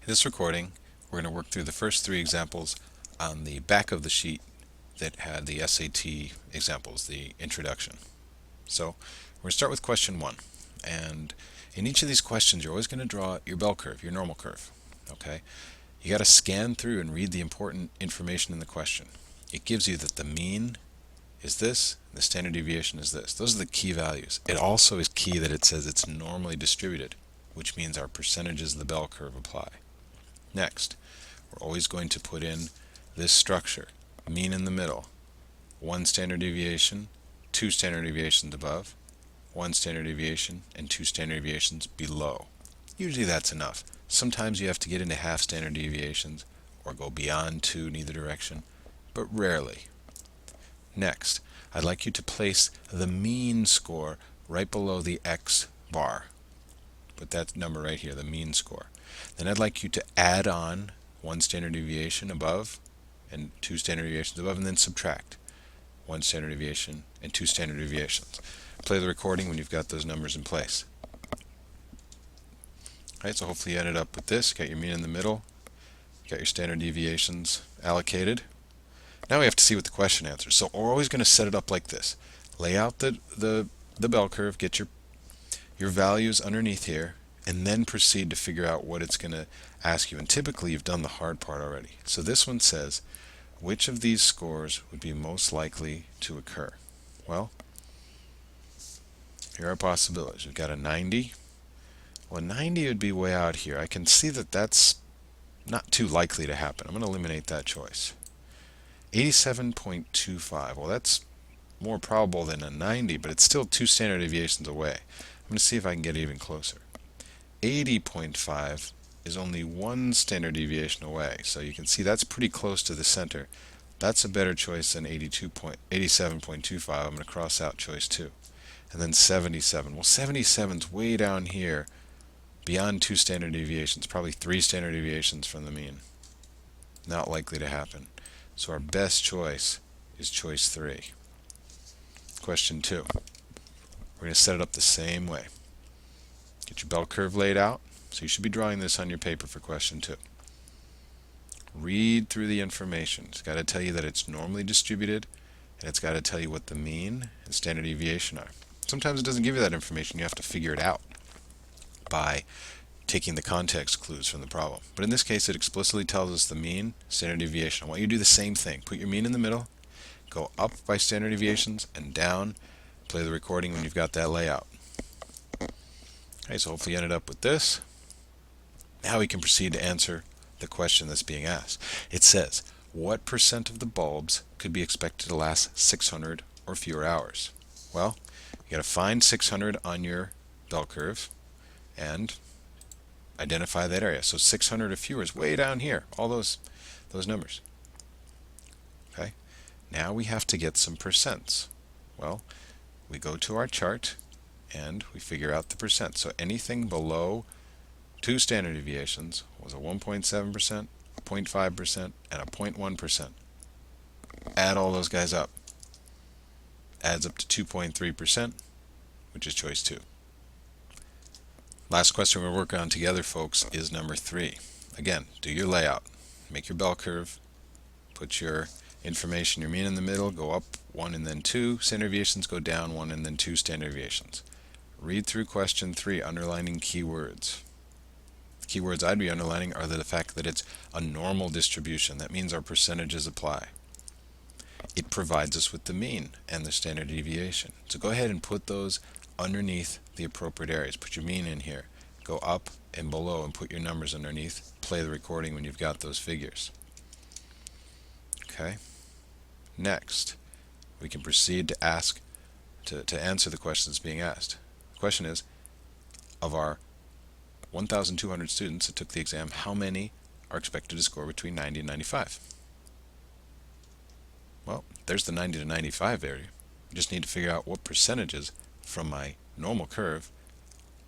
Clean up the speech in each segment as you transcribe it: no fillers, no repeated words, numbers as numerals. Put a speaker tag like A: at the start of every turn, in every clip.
A: In this recording, we're going to work through the first three examples on the back of the sheet that had the SAT examples, the introduction. So we're going to start with question 1. And in each of these questions, you're always going to draw your bell curve, your normal curve. Okay? You got to scan through and read the important information in the question. It gives you that the mean is this, and the standard deviation is this. Those are the key values. It also is key that it says it's normally distributed, which means our percentages of the bell curve apply. Next, we're always going to put in this structure, mean in the middle, 1 standard deviation, 2 standard deviations above, 1 standard deviation, and 2 standard deviations below. Usually that's enough. Sometimes you have to get into half standard deviations or go beyond 2 in either direction, but rarely. Next, I'd like you to place the mean score right below the X bar. Put that number right here, the mean score. Then I'd like you to add on 1 standard deviation above and 2 standard deviations above, and then subtract 1 standard deviation and 2 standard deviations. Play the recording when you've got those numbers in place. Alright, so hopefully you ended up with this. Got your mean in the middle, got your standard deviations allocated. Now we have to see what the question answers. So we're always going to set it up like this. Lay out the bell curve, get your values underneath here, and then proceed to figure out what it's going to ask you. And typically you've done the hard part already. So this one says, which of these scores would be most likely to occur? Well, here are possibilities. We've got a 90. Well, 90 would be way out here. I can see that that's not too likely to happen. I'm going to eliminate that choice. 87.25. Well, that's more probable than a 90, but it's still 2 standard deviations away. I'm going to see if I can get even closer. 80.5 is only 1 standard deviation away, so you can see that's pretty close to the center. That's a better choice than 87.25. I'm going to cross out choice 2. And then 77. Well, 77's way down here, beyond 2 standard deviations, probably 3 standard deviations from the mean. Not likely to happen. So our best choice is choice 3. Question 2. We're going to set it up the same way. Get your bell curve laid out. So you should be drawing this on your paper for question 2. Read through the information. It's got to tell you that it's normally distributed, and it's got to tell you what the mean and standard deviation are. Sometimes it doesn't give you that information. You have to figure it out by taking the context clues from the problem. But in this case, it explicitly tells us the mean, standard deviation. I want you to do the same thing. Put your mean in the middle, go up by standard deviations, and down. Play the recording when you've got that layout. Okay, so hopefully you ended up with this. Now we can proceed to answer the question that's being asked. It says, what percent of the bulbs could be expected to last 600 or fewer hours? Well, you got to find 600 on your bell curve and identify that area. So 600 or fewer is way down here, all those numbers. Okay, now we have to get some percents. Well, we go to our chart and we figure out the percent. So anything below 2 standard deviations was a 1.7%, 0.5%, and a 0.1%. Add all those guys up. Adds up to 2.3%, which is choice 2. Last question we're working on together, folks, is number 3. Again, do your layout. Make your bell curve. Put your information, your mean in the middle. Go up 1 and then 2. Standard deviations go down 1 and then 2 standard deviations. Read through question 3, underlining keywords. Keywords I'd be underlining are the fact that it's a normal distribution. That means our percentages apply. It provides us with the mean and the standard deviation. So go ahead and put those underneath the appropriate areas. Put your mean in here. Go up and below and put your numbers underneath. Play the recording when you've got those figures. Okay. Next, we can proceed to answer the questions being asked. The question is, of our 1,200 students that took the exam, how many are expected to score between 90 and 95? Well, there's the 90 to 95 area. We just need to figure out what percentages from my normal curve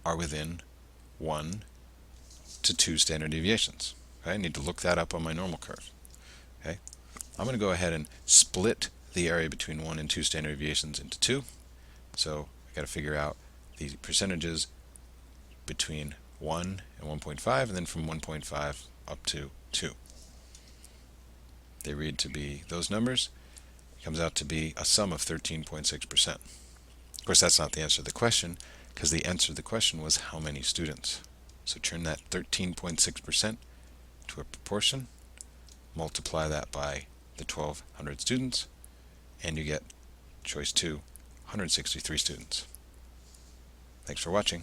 A: are within 1 to 2 standard deviations. Okay? I need to look that up on my normal curve. Okay? I'm going to go ahead and split the area between 1 and 2 standard deviations into 2. So I got to figure out the percentages between 1 and 1.5, and then from 1.5 up to 2. They read to be those numbers. It comes out to be a sum of 13.6%. Of course, that's not the answer to the question, because the answer to the question was how many students. So turn that 13.6% to a proportion, multiply that by the 1,200 students, and you get choice 2, 163 students. Thanks for watching.